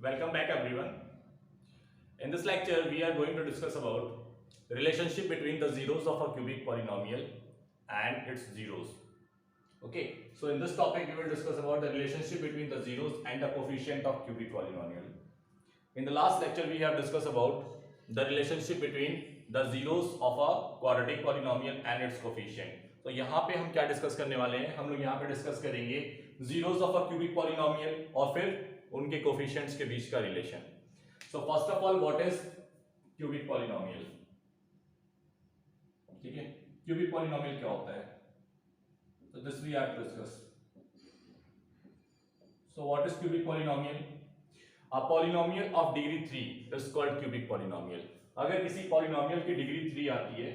Welcome back everyone. In this lecture we are going to discuss about the relationship between the zeros of a cubic polynomial and its zeros. Okay, so in this topic we will discuss about the relationship between the zeros and the coefficient of cubic polynomial. In the last lecture we have discussed about the relationship between the zeros of a quadratic polynomial and its coefficient. तो यहाँ पे हम क्या discuss करने वाले हैं, हम लोग यहाँ पे डिस्कस करेंगे zeros of a cubic polynomial और फिर उनके कोफिशिएंट्स के बीच का relation. So first of all what is cubic polynomial. ठीक है, क्यूबिक पॉलिनोमियल क्या होता है, तो this we have to discuss. So what is cubic polynomial? A polynomial of degree 3 is called cubic polynomial. अगर किसी पॉलिनोमियल की डिग्री 3 आती है,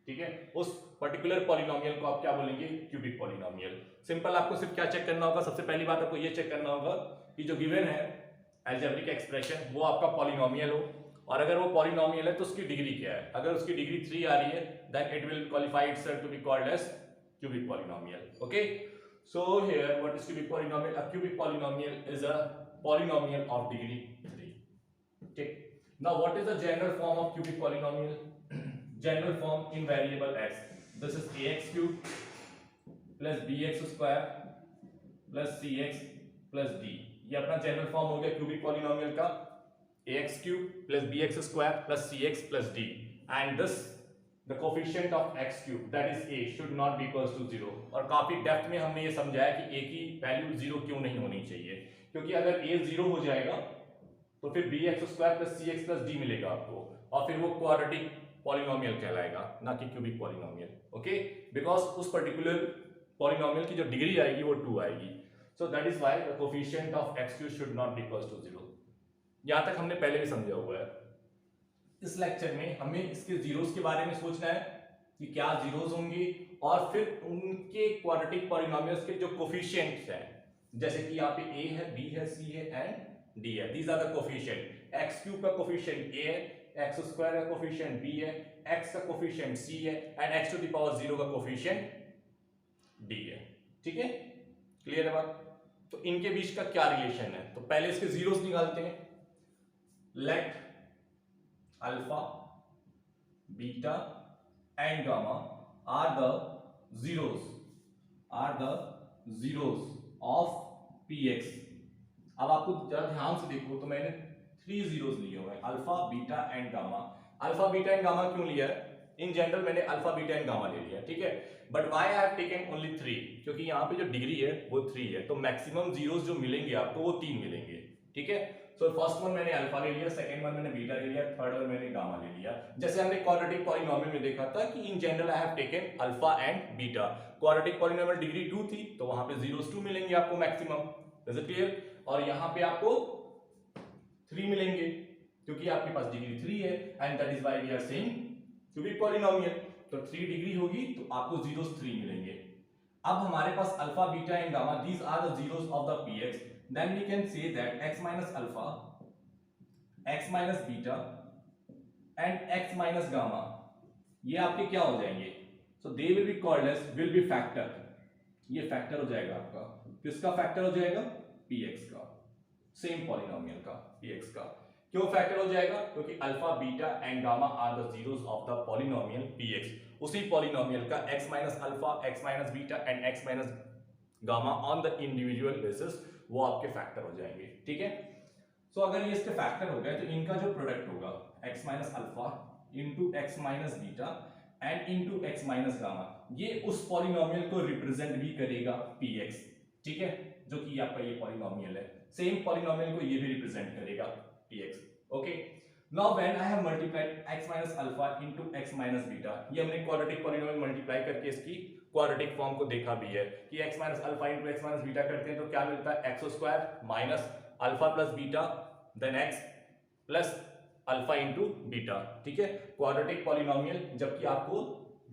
ठीक है, उस पर्टिकुलर पॉलिनोमियल को आप क्या बोलेंगे? Cubic polynomial. सिंपल, आपको सिर्फ क्या चेक करना होगा, सबसे पहली बात आपको ये चेक करना होगा कि जो गिवन है अलजेब्रिक एक्सप्रेशन वो आपका पॉलिनोमियल हो, और अगर वो पॉलिनोमियल है तो उसकी डिग्री क्या है. अगर उसकी डिग्री 3 आ रही है then it will qualify itself to be called as cubic polynomial. Okay, so here what is cubic polynomial? A cubic polynomial is a polynomial of degree 3. Okay, now what is the general form of cubic polynomial? General form in variable x, this is ax cube plus bx square plus cx plus d. ये अपना general form हो गया cubic polynomial का, ax cube plus bx square plus cx plus d, and this the coefficient of x cube that is a should not be equals to 0. और काफी depth में हमने ये समझाया कि a की वैल्यू 0 क्यों नहीं होनी चाहिए, क्योंकि अगर a 0 हो जाएगा तो फिर bx square plus cx plus d मिलेगा आपको, और फिर वो क्वाड्रेटिक पॉलिनोमियल कहलाएगा, ना कि क्यूबिक पॉलिनोमियल. ओके, बिकॉज उस पर्टिकुलर पॉलिनोमियल की जो डिग्री आएगी वो 2 आएगी. So that is why the coefficient of x cube should not be equals to 0. यहां तक हमने पहले भी समझा हुआ है. इस लेक्चर में हमें इसके जीरोस के बारे में सोचना है कि क्या जीरोस होंगे, और फिर उनके क्वाड्रेटिक पॉलिनोमियल्स के जो कोफिशिएंट्स हैं, जैसे कि यहाँ पे a है, b है, c है एंड d है. These are the coefficient. x cube का कोफिशिएंट a है, x स्क्वायर का कोफिशिएंट b है, x का कोफिशिएंट c है and x to the power 0 का कोफिशिएंट d है. ठीक है, क्लियर है बात? तो इनके बीच का क्या रिलेशन है, तो पहले इसके जीरोस निकालते हैं. Let alpha, beta and gamma are the zeros of px. अब आपको जरा ध्यान से देखो तो मैंने 3 जीरोस लिए हुए हैं, alpha, beta and gamma. Alpha, beta and gamma क्यों लिया है? इन जनरल मैंने अल्फा, बीटा एंड गामा ले लिया, ठीक है, but why I have taken only 3? क्योंकि यहाँ पे जो डिग्री है वो 3 है, तो मैक्सिमम जीरोस जो मिलेंगे आपको वो 3 मिलेंगे. ठीक है, सो फर्स्ट वन मैंने अल्फा ले लिया, सेकंड वन मैंने बीटा ले लिया, थर्ड वन मैंने गामा ले लिया. जैसे हमने क्वाड्रेटिक पॉलिनोमियल में देखा था कि in general I have taken alpha and beta. Quadratic polynomial degree 2 थी तो वहां पे जीरोस 2 मिलेंगे आपको मैक्सिमम. Is it clear? और यहां पे आपको 3 मिलेंगे क्योंकि आपके पास डिग्री 3 है, and that is why we are saying cubic polynomial. तो 3 डिग्री होगी तो आपको जीरोस 3 मिलेंगे. अब हमारे पास alpha, beta and gamma, these are the zeros of the px. Then we can say that x minus alpha, x minus beta and x minus gamma, ये आपके क्या हो जाएंगे? So they will be called as, will be factor. ये factor हो जाएगा आपका. किसका फैक्टर हो जाएगा? px का, सेम पॉलिनोमियल का, px का. क्यों फैक्टर हो जाएगा? क्योंकि alpha, beta and gamma are the zeros of the polynomial px. उसी पॉलिनोमियल का x minus alpha, x minus beta and x minus gamma on the individual basis वो आपके फैक्टर हो जाएंगे. ठीक है, सो अगर ये इसके फैक्टर हो गए तो इनका जो प्रोडक्ट होगा x minus alpha into x minus beta and into x minus gamma, ये उस पॉलिनोमियल को रिप्रेजेंट भी करेगा px. ठीक है, जो कि आपका ये पॉलिनोमियल है, सेम पॉलिनोमियल को ये भी रिप्रेजेंट करेगा px. Okay, now when I have multiplied x minus alpha into x minus beta, ये हमने क्वाड्रेटिक पॉलिनोमियल मल्टीप्लाई करके इसकी क्वाड्रेटिक फॉर्म को देखा भी है कि x minus alpha into x minus beta करते हैं तो क्या मिलता है? x square minus alpha plus beta then x plus alpha into beta. ठीक है, क्वाड्रेटिक पॉलिनोमियल जबकि आपको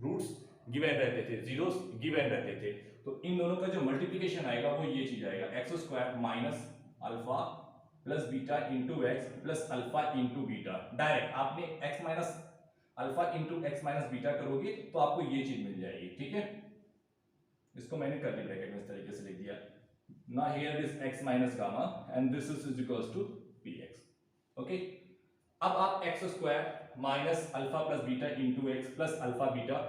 रूट्स गिवन रहते थे, जीरोस गिवन रहते थे, तो इन दोनों का जो मल्टीप्लिकेशन आएगा वो ये चीज आएगा, x square minus alpha plus beta into x plus alpha into beta. Direct आपने x minus alpha into x minus beta करोगे तो आपको ये चीज मिल जाएगी. ठीक है, इसको मैंने कर्ली ब्रैकेट में इस तरीके से लिख दिया. Now here it is x minus gamma and this is equals to P x. Okay, अब आप x square minus alpha plus beta into x plus alpha beta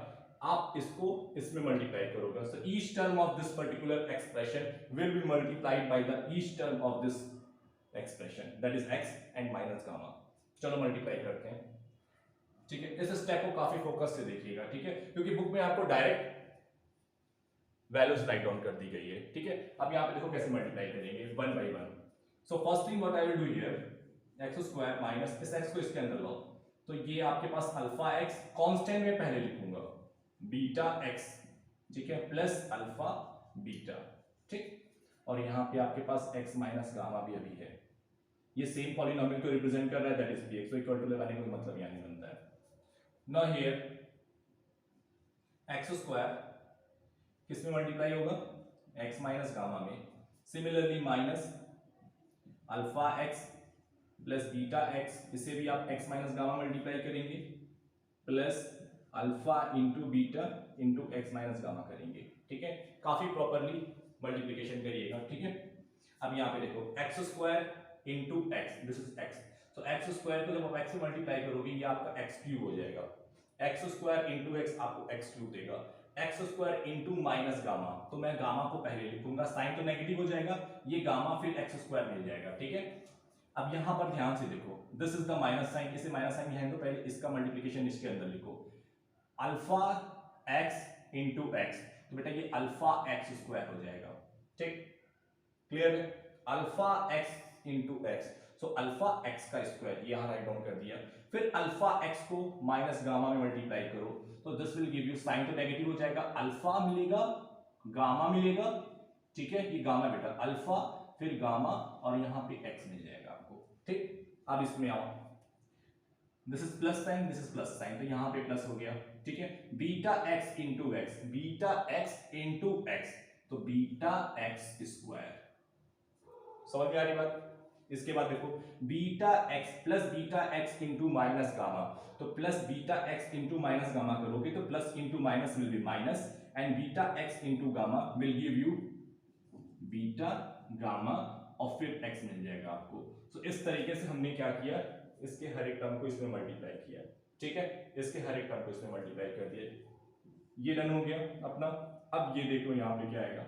आप इसको इसमें मल्टीप्लाई करोगे, so each term of this particular expression will be multiplied by the each term of this expression that is x and minus gamma. चलो multiply करते हैं, ठीक है। इस स्टेप को काफी फोकस से देखिएगा, ठीक है, क्योंकि बुक में आपको डायरेक्ट वैल्यूज राइट डाउन कर दी गई है, ठीक है। अब यहाँ पे देखो कैसे मल्टीप्लाई करेंगे one by one. So first thing what I will do here, x square minus इस एक्स को इसके अंदर लो, तो ये आपके पास अल्फा एक्स कांस्टेंट में पहले लिखूंगा बीटा एक्स, ठीक है, प्लस अल्फा बीटा, ठीक। और यहाँ पे आपके पास एक्स माइनस गामा भी अभी है, ये सेम पॉलिनोमियल को रिप्रेजेंट कर रहा है, दैट इज पी एक्स, तो इक्वल टू लगाने का कोई मतलब यहाँ नहीं बनता है। नाउ हियर एक्स स्क्वायर किस में मल्टीप्लाई होगा, एक्स माइनस गामा में, similarly minus alpha x plus beta x, इसे भी आप एक्स माइनस गामा मल्टीप्लाई करेंगे, plus alpha into beta into x minus gamma करेंगे, ठीक है। काफी प्रॉपरली मल्टीप्लिकेशन करिएगा, ठीक है। अब यहाँ पे देखो x square into x, this is x, तो एक्स स्क्वायर को जब आप एक्स से मल्टीप्लाई करोगे ये आपका एक्स क्यूब हो जाएगा, एक्स स्क्वायर इंटू एक्स आपको एक्स क्यूब देगा, x square into minus gamma, तो मैं गामा को पहले लिखूंगा, साइन तो नेगेटिव हो जाएगा, ये गामा फिर एक्स स्क्वायर मिल जाएगा, ठीक है। अब यहां पर ध्यान से देखो, this is the minus sign, इसे माइनस साइन यहाँ तो पहले इसका मल्टीप्लिकेशन इसके अंदर लिखो, अल्फा एक्स इंटू एक्स, तो बेटा ये अल्फा एक्स स्क्वायर हो जाएगा, ठीक, क्लियर है, alpha x into x, so alpha x का स्क्वायर यहां राइट डाउन कर दिया, फिर अल्फा एक्स को माइनस गामा में मल्टीप्लाई करो, तो this will give you, sign तो नेगेटिव हो जाएगा, अल्फा मिलेगा गामा मिलेगा, ठीक है, ये गामा बेटा अल्फा फिर गामा और यहां पे एक्स मिल जाएगा आपको, ठीक। अब इसमें आओ, this is plus sign, this is plus sign, तो यहां पे प्लस हो गया, ठीक है, beta x into x, beta x into x, तो बीटा एक्स स्क्वायर, समझ में आ रही बात। इसके बाद देखो beta x plus beta x into minus gamma, तो plus beta x into minus gamma करोगे तो plus into minus will be minus and beta x into gamma will give you beta gamma और फिर एक्स मिल जाएगा आपको। तो इस तरीके से हमने क्या किया, इसके हर एक टर्म को इसमें मल्टीप्लाई किया, ठीक है, इसके हर एक टर्म को इसमें मल्टीप्लाई कर दिया, ये डन हो गया अपना। अब ये देखो यहाँ पे क्या आएगा,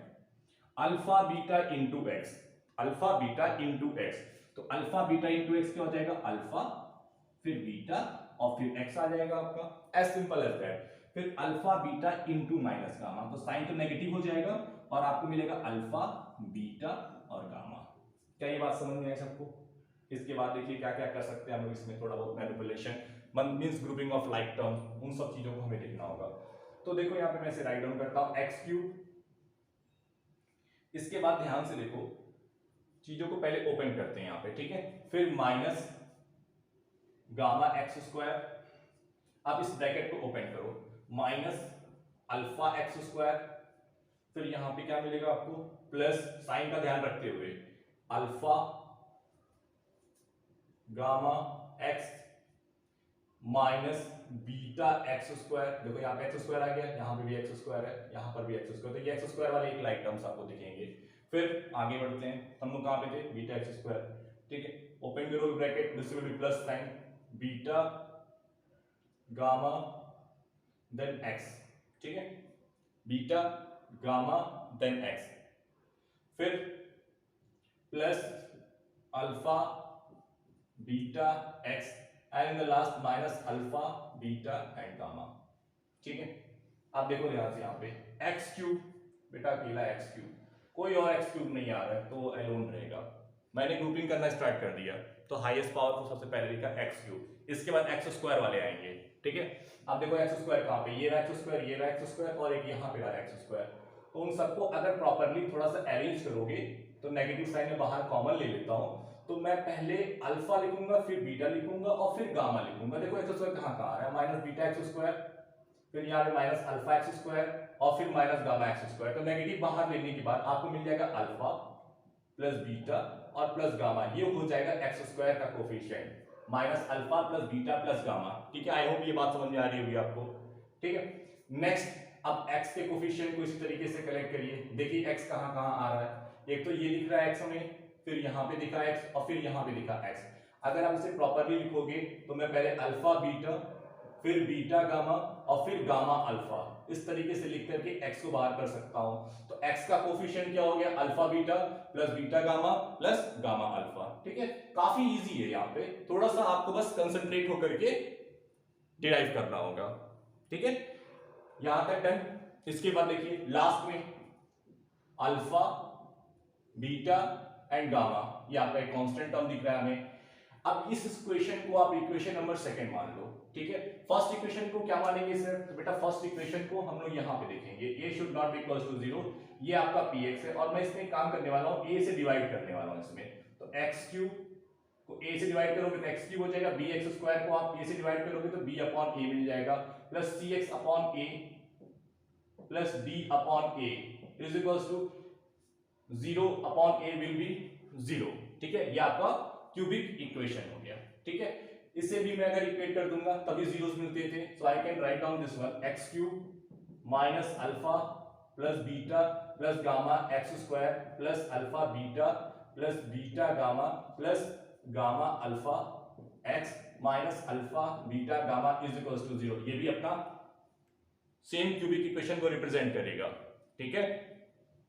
alpha beta into x, alpha beta into x, तो अल्फा बीटा इंटू एक्स क्या हो जाएगा, अल्फा फिर बीटा और फिर एक्स आ जाएगा आपका, एज सिंपल एज दैट। फिर alpha beta into minus gamma, तो साइन तो नेगेटिव हो जाएगा और आपको मिलेगा अल्फा बीटा और गामा। क्या ये बात समझ में आई सबको? इसके बाद देखिए क्या क्या कर सकते हैं हम लोग इसमें, थोड़ा बहुत manipulation means grouping of like term, उन सब चीजों को हमें देखना होगा। तो देखो यहाँ पे मैं इसे राइट डाउन करता हूं एक्स क्यूब, इसके बाद ध्यान से देखो चीजों को पहले ओपन करते हैं यहाँ पे, ठीक है, फिर माइनस गामा एक्स स्क्वायर, अब इस ब्रैकेट को ओपन करो, माइनस अल्फा एक्स स्क्वायर, फिर यहां पे क्या मिलेगा आपको, प्लस साइन का ध्यान रखते हुए alpha gamma x minus beta x square, देखो यहाँ पे एक्स स्क्वायर आ गया, यहाँ पे भी एक्स स्क्वायर है, यहाँ पर भी एक्स स्क्वायर, तो ये एक्स स्क्वायर वाले एक लाइक टर्म्स आपको दिखेंगे। फिर आगे बढ़ते हैं, हम लोग कहाँ पे थे, बीटा एक्स स्क्वायर, ठीक है, ओपन करो bracket, this will be plus sign beta gamma then x, ठीक है, बीटा गामा देन एक्स, फिर plus alpha beta x and in the last minus alpha beta and gamma, ठीक है। अब देखो ध्यान से यहाँ पे एक्स क्यूब, बेटा अकेला एक्स क्यूब, कोई और एक्स क्यूब नहीं आ रहा है तो एलोन रहेगा। मैंने ग्रुपिंग करना स्टार्ट कर दिया, तो हाईएस्ट पावर को सबसे पहले लिखा एक्स क्यूब, इसके बाद एक्स स्क्वायर वाले आएंगे, ठीक है। अब देखो एक्स स्क्वायर कहाँ पे, ये रहा एक्स स्क्वायर, ये रहा एक्स स्क्वायर और एक यहाँ पे रहा एक्स स्क्वायर, तो उन सबको अगर प्रॉपरली थोड़ा सा अरेंज करोगे, तो नेगेटिव साइन में बाहर कॉमन ले लेता हूँ, तो मैं पहले अल्फा लिखूंगा, फिर बीटा लिखूंगा और फिर गामा लिखूंगा। देखो एक्स स्क्वायर कहाँ कहाँ आ रहा है, माइनस बीटा एक्स स्क्वायर, फिर यहाँ पे माइनस अल्फा एक्स स्क्वायर और फिर माइनस गामा एक्स स्क्वायर, तो नेगेटिव बाहर लेने के बाद आपको मिल जाएगा अल्फा प्लस बीटा और प्लस गामा, ये हो जाएगा एक्स स्क्वायर का coefficient, minus alpha plus beta plus gamma, ठीक है। आई होप ये बात समझ में आ रही होगी आपको, ठीक है। नेक्स्ट, अब x के कोफिशिएंट को इस तरीके से कलेक्ट करिए, देखिए x कहाँ कहाँ आ रहा है, एक तो ये दिख रहा है x में, फिर यहाँ पे दिखा x और फिर यहाँ पे दिखा x। अगर आप इसे प्रॉपरली लिखोगे तो मैं पहले अल्फा बीटा, फिर बीटा गामा और फिर गामा अल्फा, इस तरीके से लिख करके x को बाहर कर सकता हूं। तो x का कोफिशिएंट क्या हो गया, alpha beta plus beta gamma plus gamma alpha. ठीक है, काफी इजी है, यहाँ पे थोड़ा सा आपको बस कंसंट्रेट होकर के डिराइव करना होगा। ठीक है, यहां तक डन। इसके बाद देखिए लास्ट में अल्फा बीटा एंड गामा, ये आपका एक कांस्टेंट टर्म दिख रहा है हमें। अब इस इक्वेशन को आप इक्वेशन नंबर सेकंड मान लो। ठीक है, फर्स्ट इक्वेशन को क्या मानेंगे सर, तो बेटा फर्स्ट इक्वेशन को हम लोग यहां पे देखेंगे, a should not be equal to 0, ये आपका px है और मैं इसमें काम करने वाला हूं, a से डिवाइड करने वाला हूं इसमें। तो x क्यूब को a से डिवाइड करोगे तो x क्यूब हो जाएगा, bx स्क्वायर को आप a से डिवाइड करोगे तो b अपॉन a मिल जाएगा, plus cx upon a plus d upon a is equals to 0 upon a will be 0। ठीक है, ये आपका क्यूबिक इक्वेशन हो गया। ठीक है, इसे भी मैं अगर इक्वेट कर दूंगा तभी जीरोस मिलते थे। So I can write down this one, x cube minus alpha plus beta plus gamma x square plus alpha beta plus beta gamma plus gamma alpha x minus alpha beta gamma is equals to 0। ये भी अपना same cubic equation को represent करेगा। ठीक है,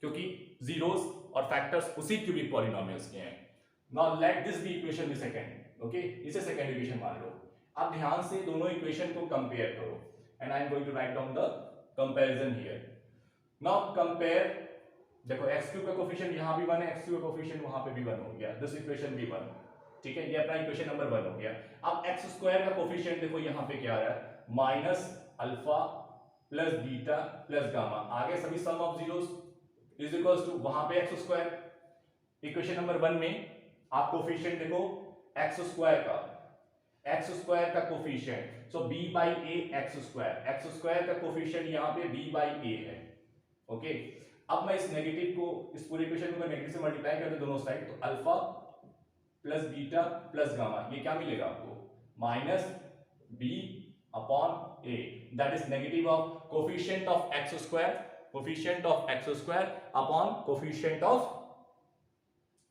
क्योंकि zeros और factors उसी क्यूबिक पॉलिनोमियल्स के हैं। Now let this be equation the second. Okay, इसे सेकंड इक्वेशन मान लो। अब ध्यान से दोनों इक्वेशन को कंपेयर करो and I am going to write down the comparison here. Now compare, देखो x3 का कोफिशिएंट यहां भी 1 है, x3 का कोफिशिएंट वहां पे भी 1 हो गया, दिस इक्वेशन भी 1। ठीक है, ये अपना इक्वेशन नंबर 1 हो गया। अब x² का कोफिशिएंट देखो यहां पे क्या आ रहा है, minus alpha plus beta plus gamma, आगे सभी sum of zeros is equals to वहां पे x²। इक्वेशन नंबर 1 में आप कोफिशिएंट देखो x² का coefficient, so b by a x² का कोफिशिएंट यहां पे b बाई a है। ओके, अब मैं इस नेगेटिव को, इस पूरे इक्वेशन को मैं नेगेटिव से मल्टीप्लाई कर दूं दोनों साइड, तो alpha plus beta plus gamma, ये क्या मिलेगा आपको, minus b upon a, that is negative of coefficient of x² upon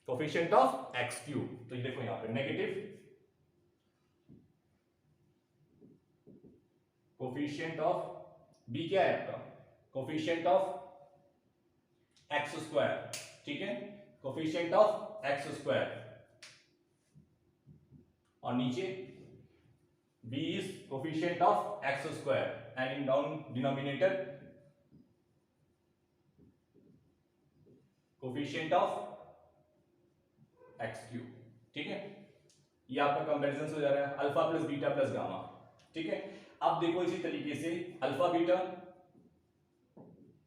coefficient of x cube. तो ये देखो यहां पे नेगेटिव कोफिशिएंट ऑफ b क्या है आपका, कोफिशिएंट ऑफ x²। ठीक है, कोफिशिएंट ऑफ x², और नीचे b is coefficient of x² and in down denominator coefficient of x cube. ठीक है, ये आपका कंपैरिजन हो जा रहा है, alpha plus beta plus gamma. ठीक है, अब देखो इसी तरीके से alpha beta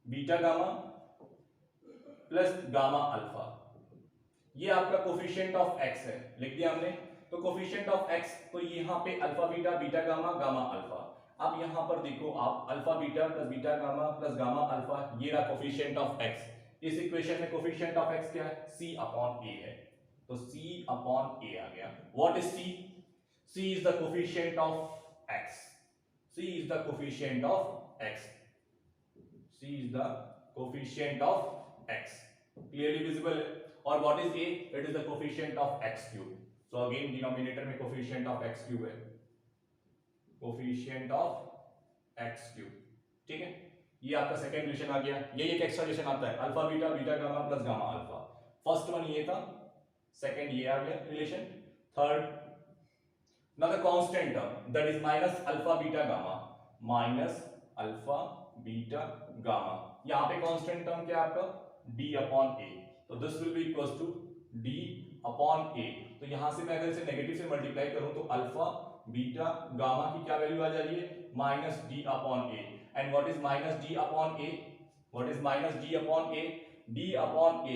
beta gamma plus gamma alpha, ये आपका कोफिशिएंट ऑफ x है, लिख दिया हमने। तो कोफिशिएंट ऑफ x, तो यहां पे alpha beta beta gamma gamma alpha. अब यहां पर देखो आप alpha beta plus beta gamma plus gamma alpha, ये रहा कोफिशिएंट ऑफ x। इस इक्वेशन में कोफिशिएंट ऑफ x क्या है, c अपॉन a है, तो c अपॉन a आ गया। What is c? c is the coefficient of x, c is the coefficient of x, c is the coefficient of x, clearly visible है। और what is a? It is the coefficient of x cube. So again denominator में coefficient of x cube है, coefficient of x cube. ठीक है, ये आपका second relation आ गया। ये एक एक्स्ट्रा रिलेशन आता है, alpha beta beta gamma plus gamma alpha. First one ये था, सेकंड ये आ गया relation. Third, now the constant term that is minus alpha beta gamma, minus alpha beta gamma, यहां पे कांस्टेंट टर्म क्या है आपका, d अपॉन a, तो this will be equals to d upon a। तो यहां से मैं अगर इसे नेगेटिव से मल्टीप्लाई करूं तो अल्फा बीटा गामा की क्या वैल्यू आ जा रही है, minus d upon a। And what is minus d upon a? What is minus d upon a? d upon a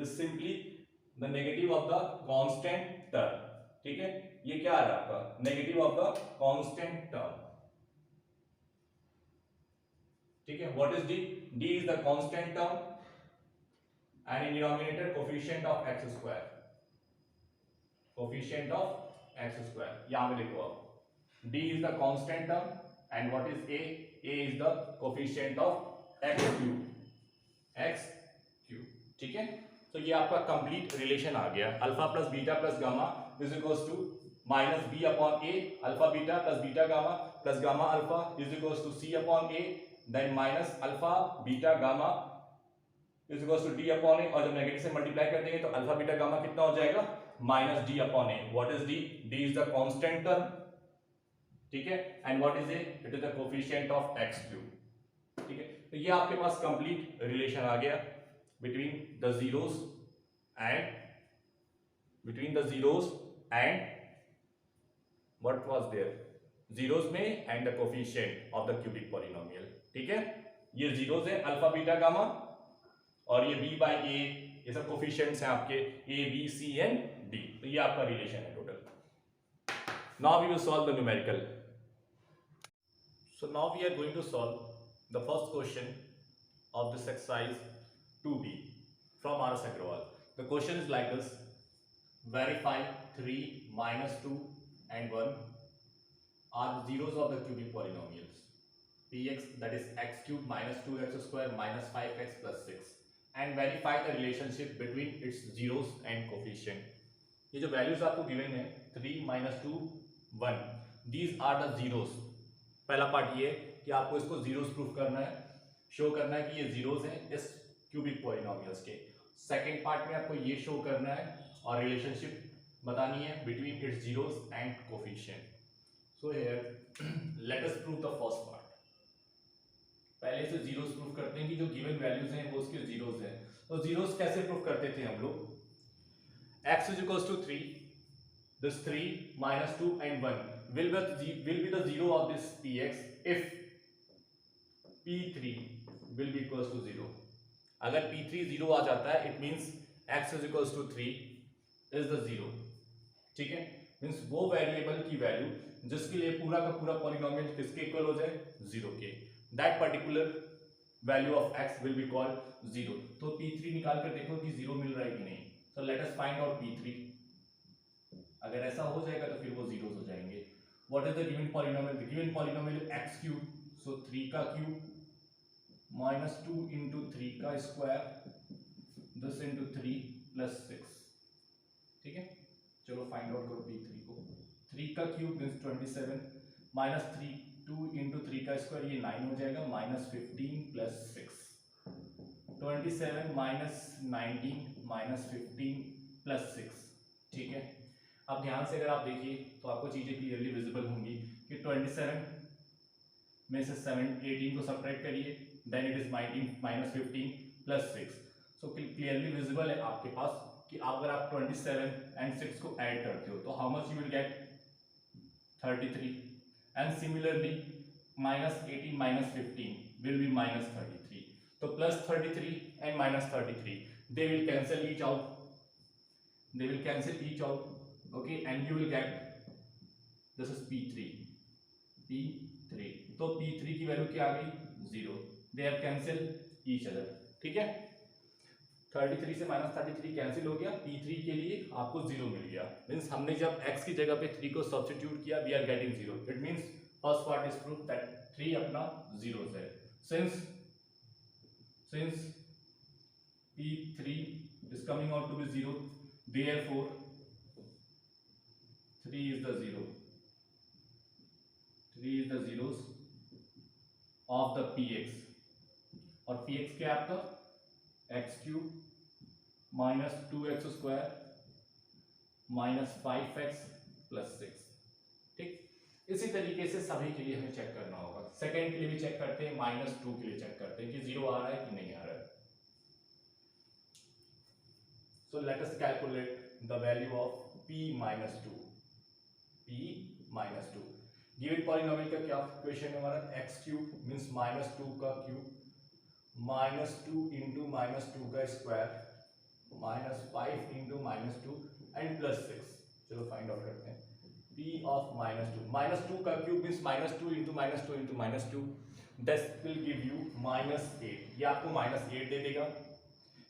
is simply the negative of the constant term. ठीक है, ये क्या आ रहा है आपका, negative of the constant term. ठीक है, what is d? d is the constant term and in denominator coefficient of x², coefficient of x²। यहां पे देखो आप d is the constant term and what is a? a is the coefficient of x cube, x cube. ठीक है, तो ये आपका complete relation आ गया, alpha plus beta plus gamma is equals to minus B upon A, alpha beta plus beta gamma plus gamma alpha is equals to C upon A, then minus alpha beta gamma is equals to D upon A, और जब negative से multiply कर देंगे तो alpha beta gamma कितना हो जाएगा, minus D upon A. What is D? D is the constant term, ठीक है, and what is a? It is the coefficient of x cube, ठीक है। तो ये आपके पास कंप्लीट रिलेशन आ गया between the zeros and what was there, zeros में and the coefficient of the cubic polynomial, ठीक है। ये zeros है अल्फा बीटा गामा, और ये b by a, ये सब कोफिशिएंट्स हैं आपके a b c and d, तो ये आपका रिलेशन है total. now we will solve the numerical, so now we are going to solve the first question of this exercise 2b from R.S. Agrawal. The question is like this: verify 3 minus 2 and 1 are the zeros of the cubic polynomials px, that is x cube minus 2x square minus 5x plus 6, and verify the relationship between its zeros and coefficient. ये जो values आपको given है 3 minus 2 1, these are the zeros। पहला part ये कि आपको इसको zeros proof करना है, शो करना है कि ये जीरोस हैं इस क्यूबिक पॉलिनोमियल्स के। सेकंड पार्ट में आपको ये शो करना है और रिलेशनशिप बतानी है between its zeros and coefficient. So here let us prove the first part. पहले से जीरोस प्रूफ करते हैं कि जो गिवन वैल्यूज हैं वो उसके जीरोस हैं। तो जीरोस कैसे प्रूफ करते थे हम लोग? x is equals to 3, this 3 minus 2 and 1 will be the zero of this px if p3 will be equals to 0। अगर p3 0 आ जाता है, it means x is equals to 3 is the 0, ठीक है। मीन्स वो वेरिएबल की value जिसके लिए पूरा का पूरा पॉलिनोमियल किसके इक्वल हो जाए, 0 के, that particular value of x will be called 0। तो p3 निकाल कर देखो कि 0 मिल रहा है कि नहीं। So let us find out p3। अगर ऐसा हो जाएगा तो फिर वो जीरोस हो जाएंगे। What is the given polynomial? The given polynomial is x cube, so 3 का क्यूब minus 2 into 3 का स्क्वायर, this into 3 plus 6, ठीक है। चलो फाइंड आउट करो p3 को। 3 का क्यूब मीन्स 27 minus 3 2 into 3 का स्क्वायर, ये 9 हो जाएगा, minus 15 plus 6, 27 minus 19 minus 15 plus 6, ठीक है। अब ध्यान से अगर आप देखिए तो आपको चीजें क्लियरली विजिबल होंगी कि 27 में से 18 को सब्ट्रैक्ट करिए, then it is 19 minus 15 plus 6। So clearly visible है आपके पास कि अगर आप 27 and 6 को ऐड करते हो तो how much you will get 33, and similarly minus 18 minus 15 will be minus 33। तो plus 33 and minus 33 they will cancel each out, okay, and you will get this is p3। तो p3 की value क्या आ गई, 0, they have cancelled each other, ठीक है। 33 से minus 33 cancel हो गया, p3 के लिए आपको 0 मिल गया। मींस हमने जब x की जगह पे 3 को सब्स्टिट्यूट किया, we are getting 0। It means first part is proof that 3 अपना जीरोस है। since p3 is coming out to be 0, therefore 3 is the zeros of the px, और px क्या है आपका, x cube minus 2x square minus 5x plus 6, ठीक। इसी तरीके से सभी के लिए हमें चेक करना होगा। सेकंड के लिए भी चेक करते हैं, -2 के लिए चेक करते हैं कि 0 आ रहा है कि नहीं आ रहा है। So let us calculate the value of p minus 2। Given polynomial का क्या इक्वेशन है हमारा, x क्यूब मींस -2 का क्यूब -2 into -2 का स्क्वायर -5 into -2 एंड +6। चलो फाइंड आउट करते हैं p of -2 का cube means -2 into -2 into -2, this will give you -8। ये आपको -8 दे देगा।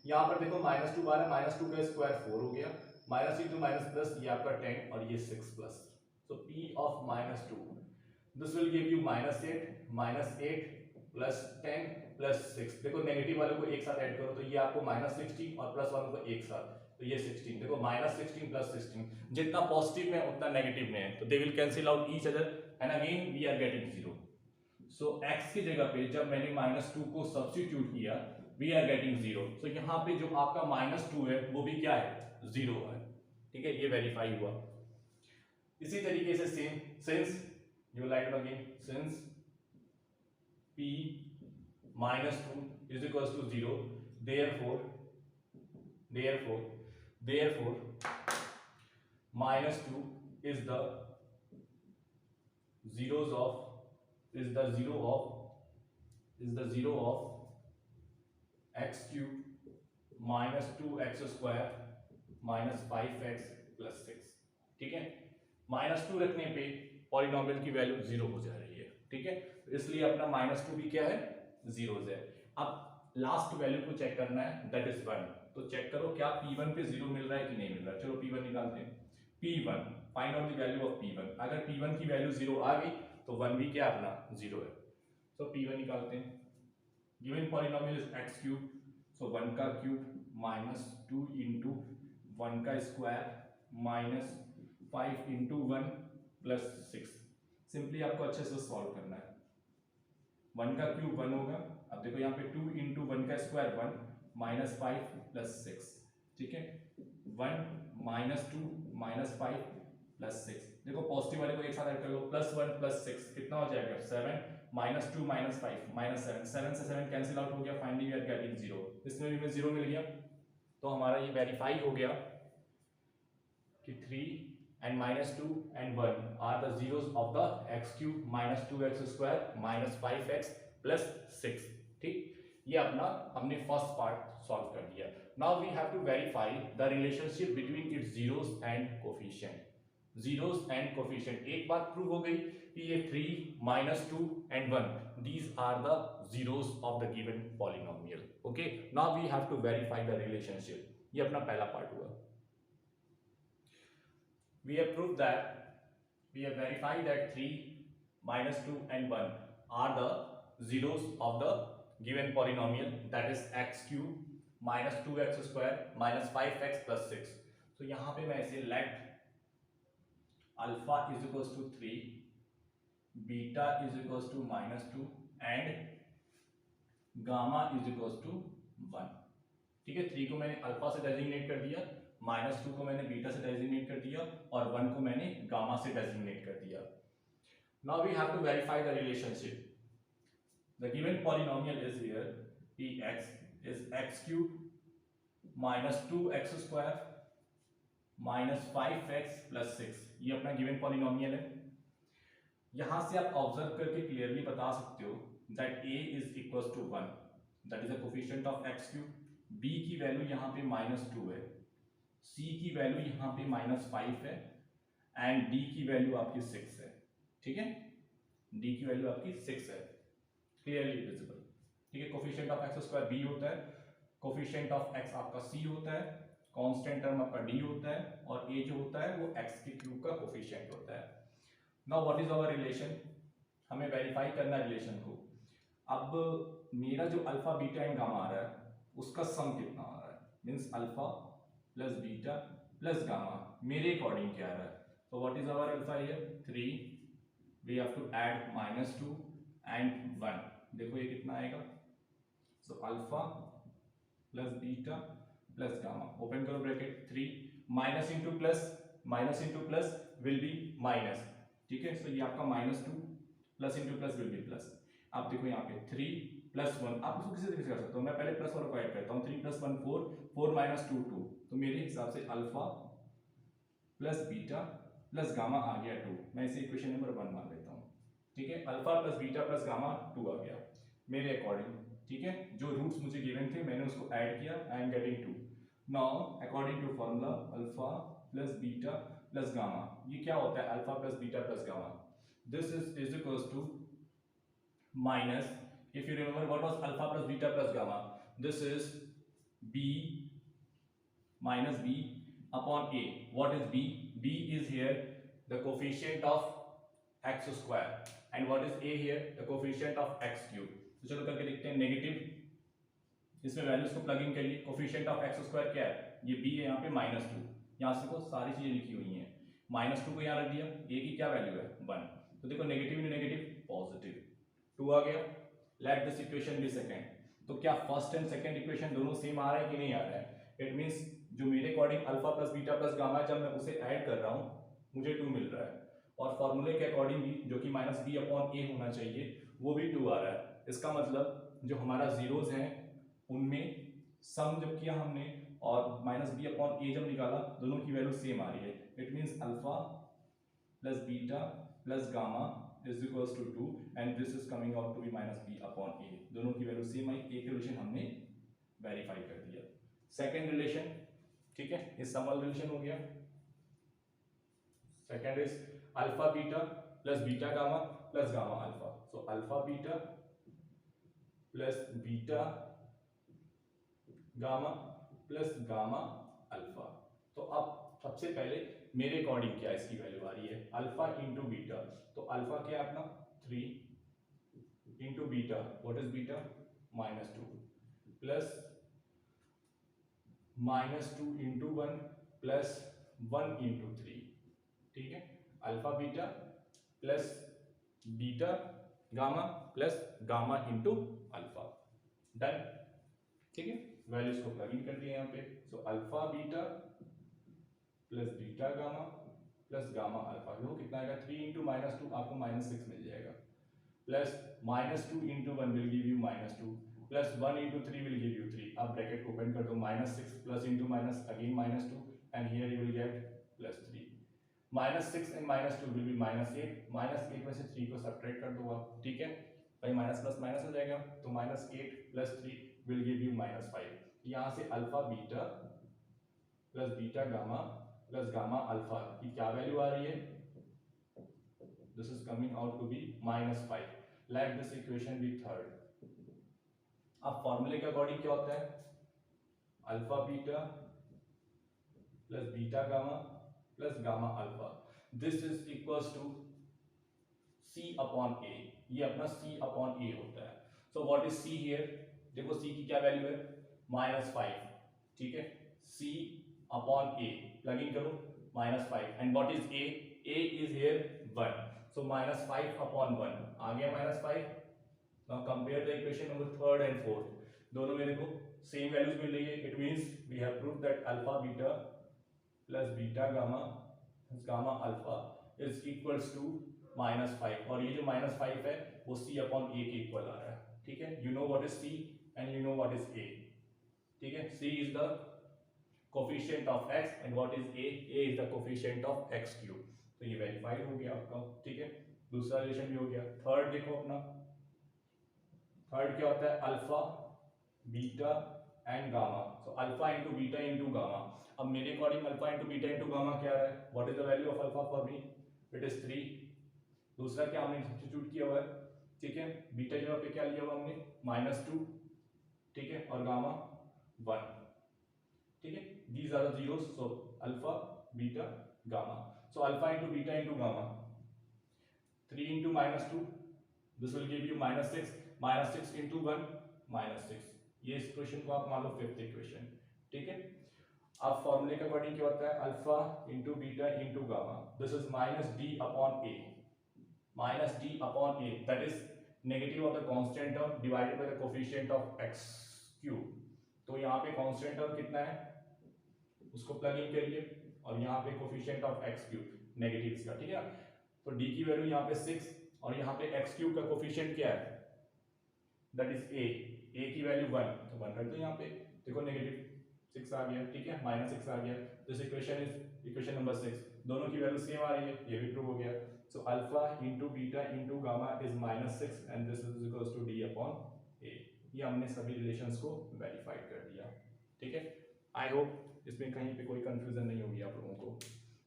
यहाँ पर देखो -2 बार है, -2 का स्क्वायर 4 हो गया, -3 to -+ ये आपका 10 और ये 6+। so p of -2, this will give you -8 plus 10 plus 6, देखो नेगेटिव वाले को एक साथ ऐड करो तो ये आपको -16 और प्लस 1 को एक साथ, तो ये 16, देखो -16 प्लस 16, जितना पॉजिटिव में उतना नेगेटिव में है, तो they will cancel out each other and again we are getting 0। सो x की जगह पे जब मैंने -2 को सब्स्टिट्यूट किया वी आर गेटिंग 0। सो यहाँ पे जो आपका -2 है वो भी क्या है, 0 है, ठीक है, ये वेरीफाई हुआ। इसी तरीके से same since you light again since p -2 is equals to 0, therefore -2 is the zeros of is the zero of x cube minus 2x square minus 5x plus 6, ठीक है। -2 रखने पे पॉलिनोमियल की वैल्यू 0 हो जा रही है, ठीक है, इसलिए अपना -2 भी क्या है, 0 है। अब लास्ट वैल्यू को चेक करना है, दैट इज 1, तो चेक करो क्या P1 पे 0 मिल रहा है कि नहीं मिल रहा है। चलो P1 निकालते हैं, P1 find out the value of P1, अगर P1 की वैल्यू 0 आ गई तो 1 भी क्या अपना 0 है। सो P1 निकालते हैं, given polynomial is x cube, so 1 का क्यूब माइनस 2 इंटू 1 का square minus 5 into 1 plus 6। Simply आपको अच्छे से सॉल्व करना है। 1 का क्यूब 1 होगा, अब देखो यहाँ पे 2 इंटू 1 का स्क्वायर 1 माइनस 5 प्लस 6, ठीक है, 1 माइनस 2 माइनस 5 प्लस 6, देखो पॉजिटिव वाले को एक साथ ऐड कर लो, प्लस 1 प्लस 6 कितना हो जाएगा 7 माइनस 2 माइनस 5 माइनस 7, 7 से 7 कैंसिल आउट हो गया, फाइनली वी आर गेटिंग 0, इसमें भी हमें 0 मिल गया। तो हमारा ये वेरीफाई हो गया कि 3 and -2 and 1 are the zeros of the x cube minus 2x square minus 5x plus 6, ठीक, ये अपना हमने फर्स्ट पार्ट सॉल्व कर दिया। Now we have to verify the relationship between its zeros and coefficient, zeros and coefficient. एक बात prove हो गई कि ये 3 -2 and 1 these are the zeros of the given polynomial, okay, now we have to verify the relationship, ये अपना पहला part हुआ। We have proved that we have verified that 3 -2 and 1 are the zeros of the given polynomial, that is x cube minus 2x square minus 5x plus 6। so यहाँ पे मैं इसे let alpha is equals to 3, beta is equals to -2 and gamma is equals to 1, ठीक है। 3 को मैंने alpha से designate कर दिया, -2 को मैंने बीटा से डेजिग्नेट कर दिया और 1 को मैंने गामा से डेजिग्नेट कर दिया। Now we have to verify the relationship. The given polynomial is here px is x cube minus 2x square minus 5x plus 6, ये अपना गिवन पॉलिनोमियल है। यहां से आप ऑब्जर्व करके क्लियरली बता सकते हो that a is equal to 1, that is the coefficient of x cube, b की वैल्यू यहाँ पे -2 है, c की वैल्यू यहाँ पे -5 है एंड d की वैल्यू आपकी 6 है, ठीक है, d की वैल्यू आपकी 6 है, क्लियरली विजिबल, ठीक है। Coefficient of x square b होता है, कोफिशिएंट ऑफ x आपका c होता है, कांस्टेंट टर्म आपका d होता है और a जो होता है वो x के क्यूब का कोफिशिएंट होता है। Now what is our relation, हमें वेरीफाई करना है रिलेशन को। अब मेरा जो अल्फा बीटा एंड गामा आ रहा है उसका सम कितना आ रहा है, means alpha plus beta plus gamma मेरे अकॉर्डिंग क्या आ रहा है। तो what is our alpha here 3, we have to add -2 and 1, देखो ये कितना आएगा, so alpha plus beta plus gamma, open करो bracket, 3 minus into plus will be minus, ठीक है, सो ये आपका -2 plus into plus will be plus. आप देखो यहाँ पे 3 प्लस 1, आप इसको किसी तरीके से कर सकते हो, मैं पहले प्लस वाला को ऐड करता हूँ, 3 प्लस 1 4, 4 माइनस 2 2, तो मेरे हिसाब से alpha plus beta plus gamma आ गया 2, मैं इसे इक्वेशन नंबर 1 मान लेता हूँ, ठीक है, alpha plus beta plus gamma 2 आ गया मेरे अकॉर्डिंग, ठीक है, जो रूट्स मुझे गिवन थे मैंने उसको ऐड किया, I am getting 2। Now according to formula alpha plus beta plus gamma, ये क्या होता है alpha plus beta plus gamma, this is equals to minus, if you remember what was alpha plus beta plus gamma, this is b minus b upon a. What is b? B is here the coefficient of x square and what is a here, the coefficient of x cube. तो चलो करके देखते हैं। Negative, इसमें values को plug in करिए। Coefficient of x square क्या है, ये बी है, यहाँ पे -2, यहाँ से को सारी चीजें लिखी हुई हैं। -2 को यहाँ रख दिया, ए की क्या वैल्यू है 1, तो देखो नेगेटिव इंटू नेगेटिव पॉजिटिव 2 आ गया। Let this equation be second. तो क्या फर्स्ट एंड सेकंड इक्वेशन दोनों सेम आ रहा है कि नहीं आ रहा है? इट मींस जो मेरे according alpha plus beta plus gamma, जब मैं उसे ऐड कर रहा हूँ मुझे 2 मिल रहा है, और फॉर्मूले के अकॉर्डिंग भी जो कि -b/a होना चाहिए वो भी 2 आ रहा है। इसका मतलब जो हमारा जीरोस हैं उनमें सम जब किया हमने और -b/a जब निकाला, दोनों की वैल्यू सेम आ रही है। It means alpha plus beta plus gamma is equals to 2 and this is coming out to be -b/a। दोनों की वैल्यू सेम आई, एक रिलेशन हमने वेरीफाई कर दिया। सेकंड रिलेशन, ठीक है, ये सम वाला रिलेशन हो गया। Second is alpha beta plus beta gamma plus gamma alpha. So alpha beta plus beta gamma plus gamma alpha. तो अब सबसे पहले मेरे अकॉर्डिंग क्या इसकी वैल्यू आ रही है, अल्फा इंटू बीटा। तो अल्फा क्या है अपना 3 into beta, what is beta -2 plus -2 into 1 plus 1 into 3, ठीक है। Alpha beta plus beta gamma plus gamma into alpha, done, ठीक है। वैल्यूज को प्लग इन कर दिया यहाँ पे। सो alpha beta plus beta gamma plus gamma alpha, देखो कितना आएगा 3 इंटू -2 आपको -6 मिल जाएगा, plus -2 into 1 will give you -2 plus 1 into 3 will give you 3। अब ब्रैकेट ओपन कर दो, -6 plus into minus again -2 and here you will get +3। -6 and -2 will be -8, -8 में से 3 को सब्ट्रैक्ट कर दो आप, ठीक है भाई, माइनस प्लस माइनस हो जाएगा, तो -8 प्लस 3 विल गिव यू -5। यहाँ से alpha beta plus beta gamma plus gamma alpha की क्या वैल्यू आ रही है, this is coming out to be -5। Let this equation be third. अब फॉर्मूले के अकॉर्डिंग क्या होता है, alpha beta plus beta gamma plus gamma alpha, this is equals to C/A। ये अपना C/A होता है। So what is C here, देखो C की क्या वैल्यू है -5, ठीक है। C/A प्लग इन करो -5 and what is A is here 1, सो -5/1 आ गया -5। Now compare the equation number third and fourth, दोनों में देखो सेम वैल्यूज मिल रही है। It means we have prove that alpha beta plus beta gamma plus gamma alpha is equals to -5, और ये जो -5 है वो C/A के इक्वल आ रहा है, ठीक है। You know what is C and you know what is A, ठीक है। C is the coefficient of x and what is A is the coefficient of x cube. तो ये वेरीफाइड हो गया आपका, ठीक है। दूसरा रिलेशन भी हो गया। थर्ड देखो अपना, थर्ड क्या होता है, alpha beta and gamma. So alpha into beta into gamma. अब मेरे according alpha into beta into gamma क्या है, what is the value of alpha for me, it is 3। दूसरा क्या हमने सब्स्टिट्यूट किया हुआ है, ठीक है। बीटा जगह पे क्या लिया हुआ हमने -2, ठीक है, और गामा 1, ठीक है। These are the zeros, so alpha beta gamma. So alpha into beta into gamma 3 into -2, this will give you -6, -6 into 1 -6। ये इस क्वेश्चन को आप मान लो फिफ्थ इक्वेशन, ठीक है। अब फॉर्मूले के अकॉर्डिंग क्या होता है, alpha into beta into gamma, this is -d/a, -d/a, that is negative of the constant term divided by the coefficient of x cube. तो यहाँ पे कांस्टेंट टर्म कितना है उसको प्लग इन करिए, और यहाँ पे coefficient of x cube negative इसका, ठीक है। तो d की वैल्यू यहाँ पे 6 और यहाँ पे x क्यूब का कोफिशिएंट क्या है, दैट इज a की वैल्यू 1, तो 1 रख दो यहाँ पे, देखो नेगेटिव 6 आ गया, ठीक है, -6 आ गया। This equation is equation number 6, दोनों की वैल्यू सेम आ रही है, ये भी प्रूव हो गया। So alpha into beta into gamma is -6 and this is equals to d/a। ये हमने सभी रिलेशंस को वेरीफाइड कर दिया, ठीक है। आई होप इसमें कहीं पे कोई कंफ्यूजन नहीं होगी आप लोगों को,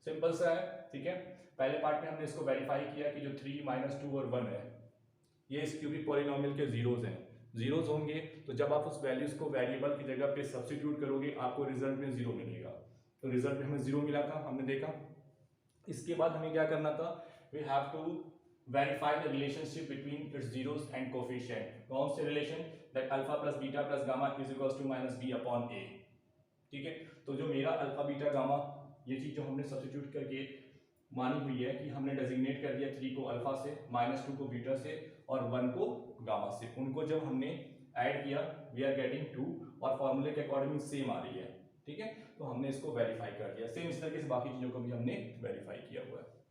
सिंपल सा है, ठीक है। पहले पार्ट में हमने इसको वेरीफाई किया कि जो 3 -2 और 1 है ये इस क्यूबिक पॉलिनोमियल के जीरोज हैं, जीरोज होंगे तो जब आप उस वैल्यूज को वेरिएबल की जगह पे सब्स्टिट्यूट करोगे आपको रिजल्ट में 0 मिलेगा। तो रिजल्ट में हमें 0 मिला था, हमने देखा। इसके बाद हमें क्या करना था, we have to verify the relationship between its zeros and coefficient. कौन से relation? That alpha plus beta plus gamma is equals to minus b upon a. ठीक है, तो जो मेरा अल्फा बीटा गामा ये चीज जो हमने सब्स्टिट्यूट करके मानी हुई है कि हमने डेजिग्नेट कर दिया 3 को अल्फा से, -2 को बीटा से और 1 को गामा से, उनको जब हमने ऐड किया वी आर गेटिंग 2 और फॉर्मूले के अकॉर्डिंग सेम आ रही है। ठीक है, तो हमने इसको वेरीफाई कर दिया। सेम इस तरीके से बाकी चीजों को भी हमने वेरीफाई किया हुआ है।